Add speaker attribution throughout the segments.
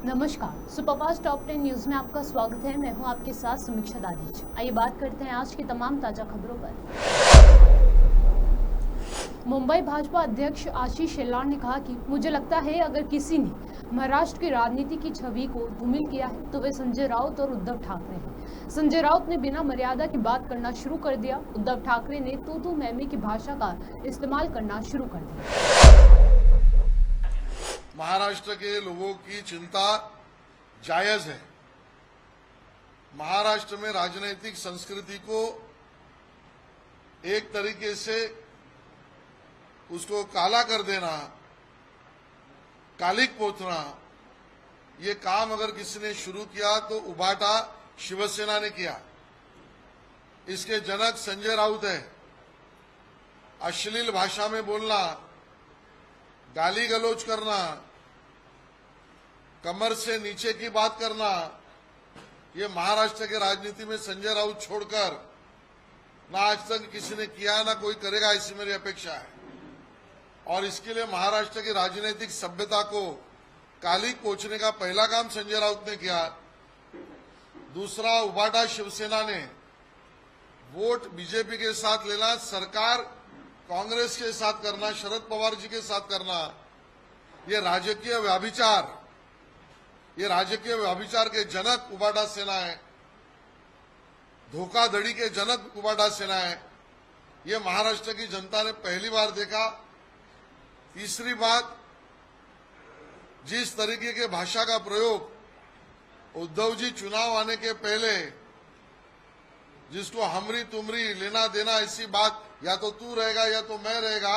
Speaker 1: नमस्कार, superfast top 10 news में आपका स्वागत है। मैं हूं आपके साथ समीक्षा दादीज। आइए बात करते हैं आज की तमाम ताजा खबरों पर। मुंबई भाजपा अध्यक्ष आशीष शेलार ने कहा कि मुझे लगता है अगर किसी ने महाराष्ट्र की राजनीति की छवि को धूमिल किया है तो वे संजय राउत और उद्धव ठाकरे हैं। संजय राउत ने बिना मर्यादा की बात करना शुरू कर दिया। उद्धव ठाकरे ने तू मैमे की भाषा का इस्तेमाल करना शुरू कर दिया।
Speaker 2: महाराष्ट्र के लोगों की चिंता जायज है। महाराष्ट्र में राजनीतिक संस्कृति को एक तरीके से उसको काला कर देना, कालिक पोतना, ये काम अगर किसी ने शुरू किया तो उबाटा शिवसेना ने किया। इसके जनक संजय राउत है। अश्लील भाषा में बोलना, गाली गलौज करना, कमर से नीचे की बात करना, ये महाराष्ट्र के राजनीति में संजय राउत छोड़कर ना आज तक किसी ने किया ना कोई करेगा, ऐसी मेरी अपेक्षा है। और इसके लिए महाराष्ट्र की राजनीतिक सभ्यता को कालिक पोंछने का पहला काम संजय राउत ने किया। दूसरा, उबाटा शिवसेना ने वोट बीजेपी के साथ लेना, सरकार कांग्रेस के साथ करना, शरद पवार जी के साथ करना, ये राजकीय व्यभिचार के जनक उबाटा सेना है, धोखाधड़ी के जनक उबाटा सेना है। ये महाराष्ट्र की जनता ने पहली बार देखा। तीसरी बात, जिस तरीके के भाषा का प्रयोग उद्धव जी चुनाव आने के पहले, जिसको हमरी तुमरी लेना देना ऐसी बात, या तो तू रहेगा या तो मैं रहेगा,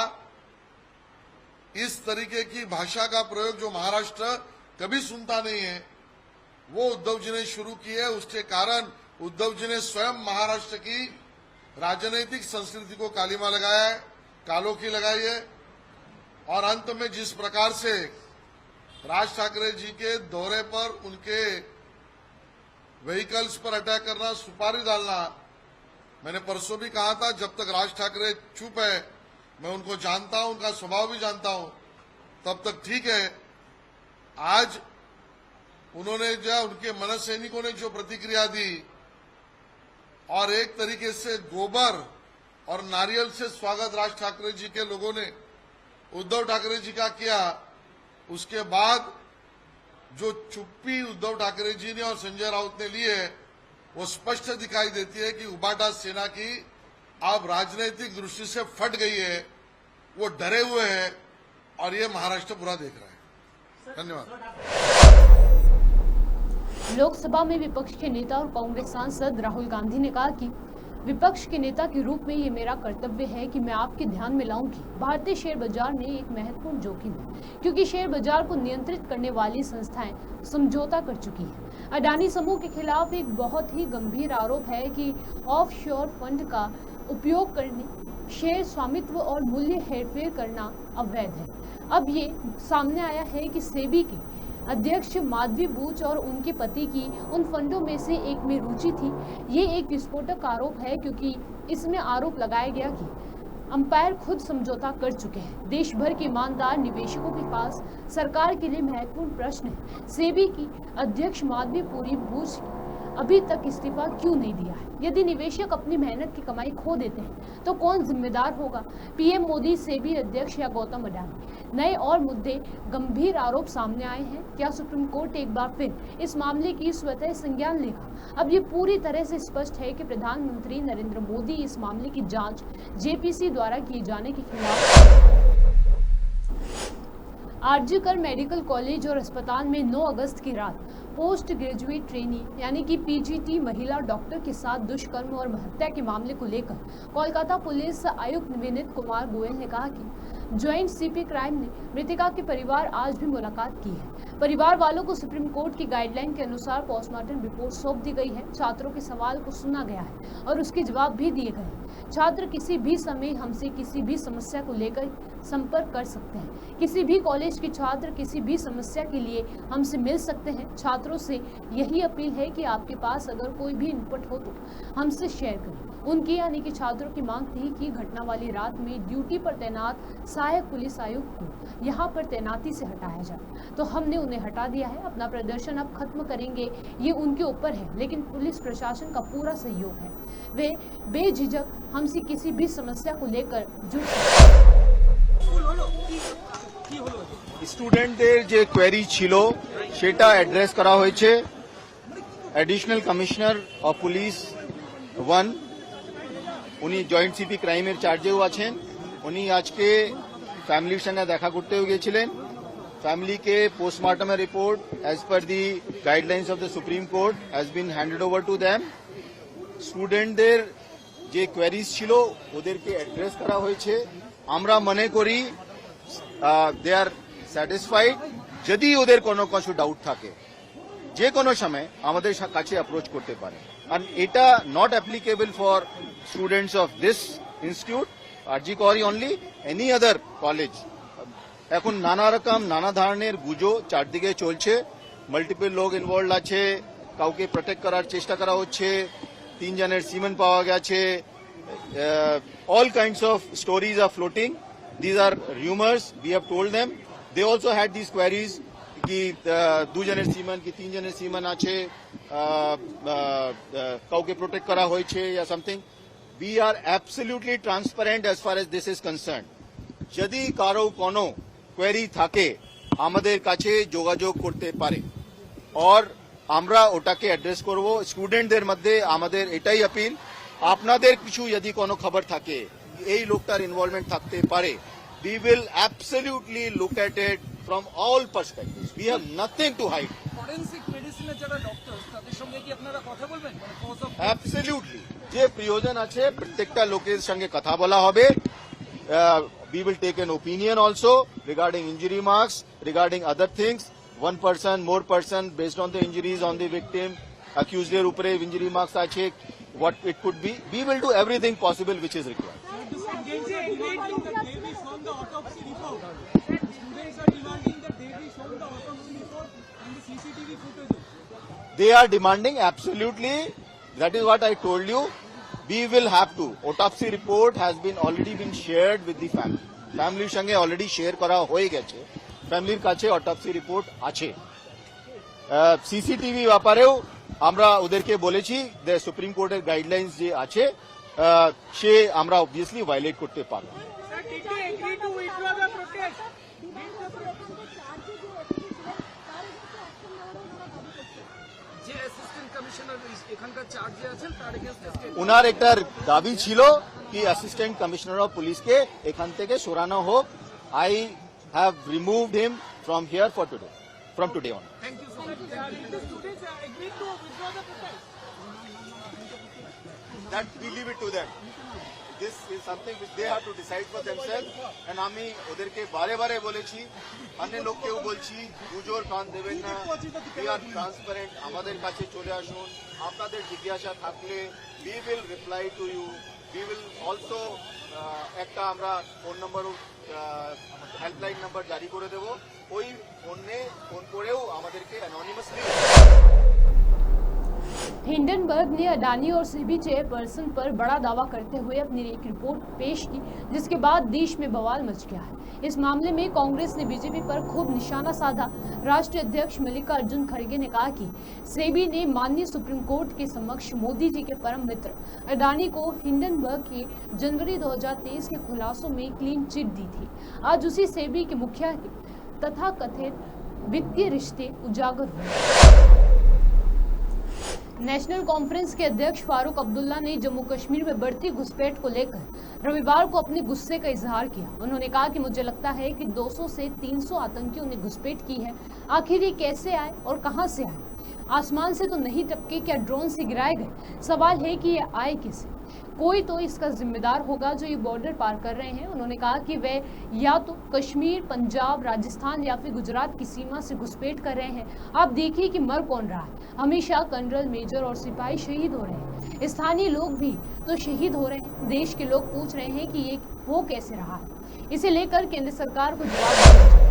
Speaker 2: इस तरीके की भाषा का प्रयोग जो महाराष्ट्र कभी सुनता नहीं है, वो उद्धव जी ने शुरू की है। उसके कारण उद्धव जी ने स्वयं महाराष्ट्र की राजनीतिक संस्कृति को कालीमा लगाया है, कालोखी लगाई है। और अंत में जिस प्रकार से राज ठाकरे जी के दौरे पर उनके व्हीकल्स पर अटैक करना, सुपारी डालना, मैंने परसों भी कहा था जब तक राज ठाकरे चुप है, मैं उनको जानता हूं, उनका स्वभाव भी जानता हूं, तब तक ठीक है। आज उन्होंने जो उनके मनसैनिकों ने जो प्रतिक्रिया दी और एक तरीके से गोबर और नारियल से स्वागत राज ठाकरे जी के लोगों ने उद्धव ठाकरे जी का किया, उसके बाद जो चुप्पी उद्धव ठाकरे जी ने और संजय राउत ने ली है, वो स्पष्ट दिखाई देती है कि उबाटा सेना की अब राजनीतिक दृष्टि से फट गई है, वो डरे हुए हैं और ये महाराष्ट्र पूरा देख रहा है। धन्यवाद।
Speaker 1: लोकसभा में विपक्ष के नेता और कांग्रेस सांसद राहुल गांधी ने कहा कि विपक्ष के नेता के रूप में ये मेरा कर्तव्य है कि मैं आपके ध्यान में लाऊं कि भारतीय शेयर बाजार में एक महत्वपूर्ण जोखिम है, क्योंकि शेयर बाजार को नियंत्रित करने वाली संस्थाएं समझौता कर चुकी हैं। अडानी समूह के खिलाफ एक बहुत ही गंभीर आरोप है कि ऑफशोर फंड का उपयोग करने, शेयर स्वामित्व और मूल्य हेरफेर करना अवैध है। अब ये सामने आया है कि सेबी की अध्यक्ष माधवी बूच और उनके पति की उन फंडों में से एक में रुचि थी। ये एक विस्फोटक आरोप है, क्योंकि इसमें आरोप लगाया गया कि अंपायर खुद समझौता कर चुके हैं। देश भर के ईमानदार निवेशकों के पास सरकार के लिए महत्वपूर्ण प्रश्न है। सेबी की अध्यक्ष माधवी पूरी बूच अभी तक इस्तीफा क्यों नहीं दिया है? यदि निवेशक अपनी मेहनत की कमाई खो देते हैं तो कौन जिम्मेदार होगा? पीएम मोदी, सेबी अध्यक्ष या गौतम अडानी? नए और मुद्दे, गंभीर आरोप सामने आए हैं। क्या सुप्रीम कोर्ट एक बार फिर इस मामले की स्वतः संज्ञान लेगा? अब ये पूरी तरह से स्पष्ट है कि प्रधानमंत्री नरेंद्र मोदी इस मामले की जांच जेपीसी द्वारा किए जाने के खिलाफ आरजीकर मेडिकल कॉलेज और अस्पताल में 9 अगस्त की रात पोस्ट ग्रेजुएट ट्रेनी यानी कि पीजीटी महिला डॉक्टर के साथ दुष्कर्म और हत्या के मामले को लेकर कोलकाता पुलिस आयुक्त विनीत कुमार गोयल ने कहा कि ज्वाइंट सीपी क्राइम ने मृतका के परिवार आज भी मुलाकात की है। परिवार वालों को सुप्रीम कोर्ट की गाइडलाइन के अनुसार पोस्टमार्टम रिपोर्ट सौंप दी गई है। छात्रों के सवाल को सुना गया है और उसके जवाब भी दिए गए हैं। छात्र किसी भी समय हमसे किसी भी समस्या को लेकर संपर्क कर सकते हैं। किसी भी कॉलेज के छात्र किसी भी समस्या के लिए हमसे मिल सकते हैं। छात्रों से यही अपील है कि आपके पास अगर कोई भी इनपुट हो तो हमसे शेयर करें। उनकी यानी कि छात्रों की मांग थी कि घटना वाली रात में ड्यूटी पर तैनात सहायक पुलिस आयुक्त को यहाँ पर तैनाती से हटाया जाए, तो हमने उन्हें हटा दिया है। अपना प्रदर्शन अब खत्म करेंगे, ये उनके ऊपर है, लेकिन पुलिस प्रशासन का पूरा सहयोग है। वे बेझिझक हमसे किसी भी समस्या को लेकर जुड़ सकते।
Speaker 3: স্টুডেন্টদের যে কোয়েরি ছিল সেটা অ্যাড্রেস করা হয়েছে। অ্যাডিশনাল কমিশনার অফ পুলিশ 1 উনি জয়েন্ট সিপি ক্রাইমের চার্জেও আছেন। উনি আজকে ফ্যামিলির সঙ্গে দেখা করতেও গিয়েছিলেন। ফ্যামিলিকে পোস্টমর্টমের report as per the guidelines of the Supreme Court has been handed over to them. স্টুডেন্টদের যে কোয়েরিজ ছিল ওদেরকে অ্যাড্রেস করা হয়েছে। আমরা মনে করি দে আর স্যাটিসফাইড। যদি ওদের কোনো কিছু ডাউট থাকে যে কোনো সময় আমাদের কাছে অ্যাপ্রোচ করতে পারে। আর এটা not applicable for students of this institute RG করি অনলি, এনি আদার কলেজ। এখন নানা ধরনের গুজো চারদিকে চলছে, মাল্টিপল লোক ইনভলভ আছে, কাউকে প্রোটেক্ট করার চেষ্টা করা হচ্ছে, 3 জনের সিমেন পাওয়া গেছে, all kinds of stories are floating. These are rumors. We have told them. They also had these queries कि 2 জনের সিমান কি 3 জনের সিমান আছে, কাউকে প্রোটেক্ট করা হয়েছে या something. We are absolutely transparent as far as this is concerned. যদি কারো কোনো কোয়েরি থাকে আমাদের কাছে যোগাযোগ করতে পারে और আমরা ওটাকে অ্যাড্রেস করব। স্টুডেন্টদের মধ্যে আমাদের এটাই আপিল, আপনাদের কিছু যদি কোনো খবর থাকে এই লোকটার ইনভলভমেন্ট থাকতে পারে, we will absolutely look at it from all perspectives. We have nothing to hide.
Speaker 4: Forensic মেডিসিনের যারা ডক্টর তাদের সঙ্গে কি আপনারা কথা বলবেন?
Speaker 3: Absolutely. যে প্রয়োজন আছে প্রত্যেকটা লোকের সঙ্গে কথা বলা হবে। We will take an opinion also regarding injury marks, regarding other things. One person, more person, based on the injuries on the victim, accused এর উপরে injury marks আছে, what it could be. We will do everything possible which is required. They are demanding absolutely. That is what I told you. We will have to. Autopsy report has been already been shared with the family. Family সঙ্গে already share করা হয়ে গেছে। ফ্যামিলির কাছে autopsy report আছে। CCTV ব্যাপারেও আমরা ওদেরকে বলেছি যে সুপ্রিম কোর্টের গাইডলাইন্স যে আছে সে আমরা অবভিয়াসলি ভায়োলেট করতে পারবো। ওনার একটা দাবি ছিল কি অ্যাসিস্ট্যান্ট কমিশনার অফ পুলিশকে এখান থেকে সরানো হোক। I have removed him from here for today, from today on.
Speaker 4: Thank you so much. The students agreed to withdraw the protest.
Speaker 3: That we leave it to them. This is something which they have to decide for themselves. And আমি ওদেরকে বারে বলেছি, অন্য লোককেও বলছি, গুজোর কান দেবেন না। We are transparent. আমাদের কাছে চলে আসুন। আপনাদের জিজ্ঞাসা থাকলে we will reply to you. We will also একটা আমরা ফোন নম্বর হেল্পলাইন নাম্বার জারি করে দেব। ওই ফোনে ফোন করেও আমাদেরকে অ্যানোনিমাসলি।
Speaker 1: हिंडनबर्ग ने अडानी और सेबी चेयरपर्सन पर बड़ा दावा करते हुए अपनी एक रिपोर्ट पेश की, जिसके बाद देश में बवाल मच गया है। इस मामले में कांग्रेस ने बीजेपी पर खूब निशाना साधा। राष्ट्रीय अध्यक्ष मल्लिकार्जुन खड़गे ने कहा कि सेबी ने माननीय सुप्रीम कोर्ट के समक्ष मोदी जी के परम मित्र अडानी को हिंडनबर्ग के जनवरी 2023 के खुलासों में क्लीन चिट दी थी। आज उसी सेबी के मुखिया के तथाकथित वित्तीय रिश्ते उजागर हुए। नेशनल कॉन्फ्रेंस के अध्यक्ष फारूक अब्दुल्ला ने जम्मू कश्मीर में बढ़ती घुसपैठ को लेकर रविवार को अपने गुस्से का इजहार किया। उन्होंने कहा कि मुझे लगता है कि 200 से 300 आतंकियों ने घुसपैठ की है। आखिर ये कैसे आए और कहां से आए? आसमान से तो नहीं टपके, क्या ड्रोन से गिराए गए? सवाल है कि ये आए किसे? कोई तो इसका जिम्मेदार होगा जो ये बॉर्डर पार कर रहे हैं। उन्होंने कहा कि वे या तो कश्मीर, पंजाब, राजस्थान या फिर गुजरात की सीमा से घुसपैठ कर रहे हैं। आप देखिए कि मर कौन रहा है। हमेशा कर्नल, मेजर और सिपाही शहीद हो रहे हैं, स्थानीय लोग भी तो शहीद हो रहे हैं। देश के लोग पूछ रहे हैं कि ये हो कैसे रहा है। इसे लेकर केंद्र सरकार को जवाब देना चाहिए।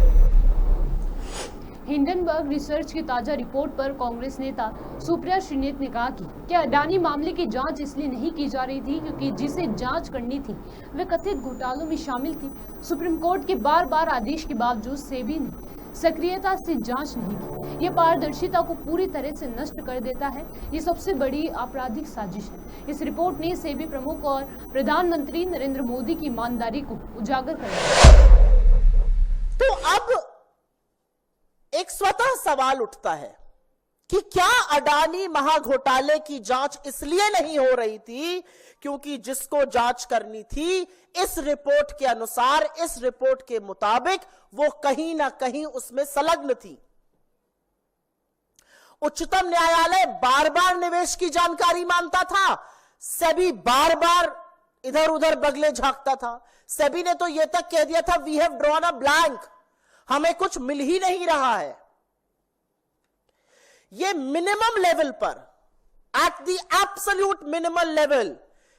Speaker 1: हिंडनबर्ग रिसर्च की ताजा रिपोर्ट पर कांग्रेस नेता सुप्रिया श्रीनेत ने कहा कि क्या अडानी मामले की जांच इसलिए नहीं की जा रही थी क्योंकि जिसे जांच करनी थी वे कथित घोटालों में शामिल थी। सुप्रीम कोर्ट के बार बार आदेश के बावजूद सेबी ने सक्रियता से जांच नहीं की। ये पारदर्शिता को पूरी तरह से नष्ट कर देता है। ये सबसे बड़ी आपराधिक साजिश है। इस रिपोर्ट ने सेबी प्रमुख और प्रधानमंत्री नरेंद्र मोदी की ईमानदारी को उजागर कर दिया।
Speaker 5: तो अब एक स्वतः सवाल उठता है कि क्या अडानी महाघोटाले की जांच इसलिए नहीं हो रही थी क्योंकि जिसको जांच करनी थी इस रिपोर्ट के अनुसार, इस रिपोर्ट के मुताबिक वो कहीं ना कहीं उसमें संलग्न थी। उच्चतम न्यायालय बार बार निवेश की जानकारी मांगता था, सेबी बार बार इधर उधर बगले झांकता था। सेबी ने तो यह तक कह दिया था we have drawn a blank, हमें कुछ मिल ही नहीं रहा है। ये मिनिमम लेवल पर, at the absolute minimum level,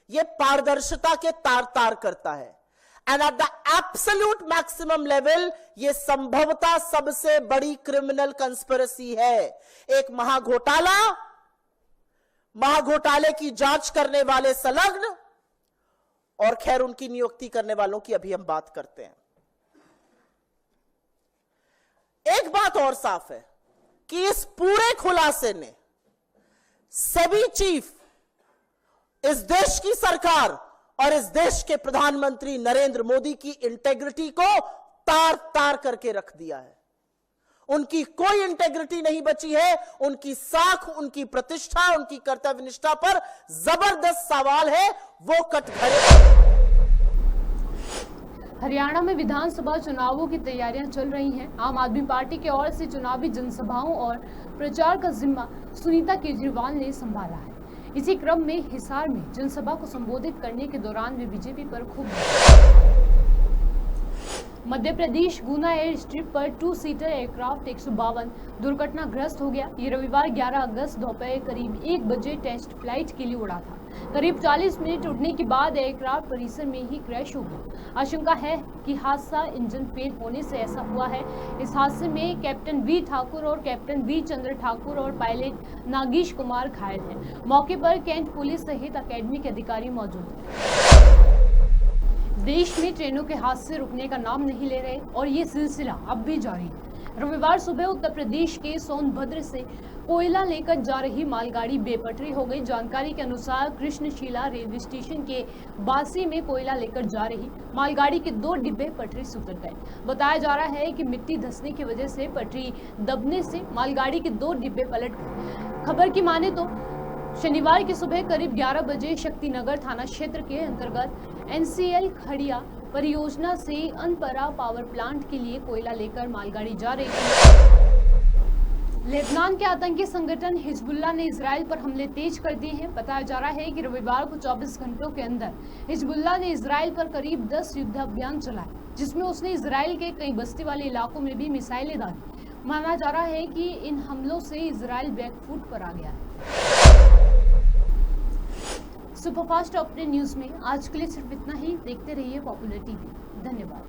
Speaker 5: ये पारदर्शिता के तार तार करता है। And at the absolute maximum level ये संभवतः सबसे बड़ी क्रिमिनल कंस्पिरेसी है। एक महाघोटाले की जांच करने वाले संलग्न, और खैर उनकी नियुक्ति करने वालों की अभी हम बात करते हैं। एक बात और साफ है कि इस पूरे खुलासे ने सेबी चीफ, इस देश की सरकार और इस देश के प्रधानमंत्री नरेंद्र मोदी की इंटेग्रिटी को तार तार करके रख दिया है। उनकी कोई इंटेग्रिटी नहीं बची है। उनकी साख, उनकी प्रतिष्ठा, उनकी कर्तव्यनिष्ठा पर जबरदस्त सवाल है। वो कटघरे।
Speaker 1: हरियाणा में विधानसभा चुनावों की तैयारियां चल रही हैं। आम आदमी पार्टी की ओर से चुनावी जनसभाओं और प्रचार का जिम्मा सुनीता केजरीवाल ने संभाला है। इसी क्रम में हिसार में जनसभा को संबोधित करने के दौरान वे बीजेपी पर खूब मध्य प्रदेश गुना एयर स्ट्रिप पर 2 सीटर एयरक्राफ्ट 152 दुर्घटनाग्रस्त हो गया। ये रविवार 11 अगस्त दोपहर करीब 1 बजे टेस्ट फ्लाइट के लिए उड़ा था। करीब 40 मिनट उड़ने के बाद एयरक्राफ्ट परिसर में ही क्रैश हो गया। आशंका है कि हादसा इंजन फेल होने से ऐसा हुआ है। इस हादसे में कैप्टन वी ठाकुर और कैप्टन वी चंद्र ठाकुर और पायलट नागेश कुमार घायल हैं। मौके पर कैंट पुलिस सहित अकेडमी के अधिकारी मौजूद हैं। देश में ट्रेनों के हादसे रुकने का नाम नहीं ले रहे और ये सिलसिला अब भी जारी है। रविवार सुबह उत्तर प्रदेश के सोनभद्र से कोयला लेकर जा रही मालगाड़ी बेपटरी हो गई। जानकारी के अनुसार कृष्णशिला रेलवे स्टेशन के बासी में कोयला लेकर जा रही मालगाड़ी के 2 डिब्बे पटरी से उतर गए। बताया जा रहा है कि मिट्टी धंसने की वजह से पटरी दबने से मालगाड़ी के 2 डिब्बे पलट गए। खबर की माने तो शनिवार की सुबह करीब 11 बजे शक्तिनगर थाना क्षेत्र के अंतर्गत NCL खड़िया परियोजना से अनपरा पावर प्लांट के लिए कोयला लेकर मालगाड़ी जा रही थी। लेबनान के आतंकी संगठन हिजबुल्लाह ने इजराइल पर हमले तेज कर दिए हैं। बताया जा रहा है कि रविवार को 24 घंटों के अंदर हिजबुल्लाह ने इजराइल पर करीब 10 युद्ध अभियान चलाए, जिसमें उसने इजराइल के कई बस्ती वाले इलाकों में भी मिसाइलें दागी। माना जा रहा है कि इन हमलों से इजराइल बैकफुट पर आ गया है। सुपरफास्ट टॉप 10 न्यूज में आज के लिए सिर्फ इतना ही। देखते रहिए पॉपुलर टीवी। धन्यवाद।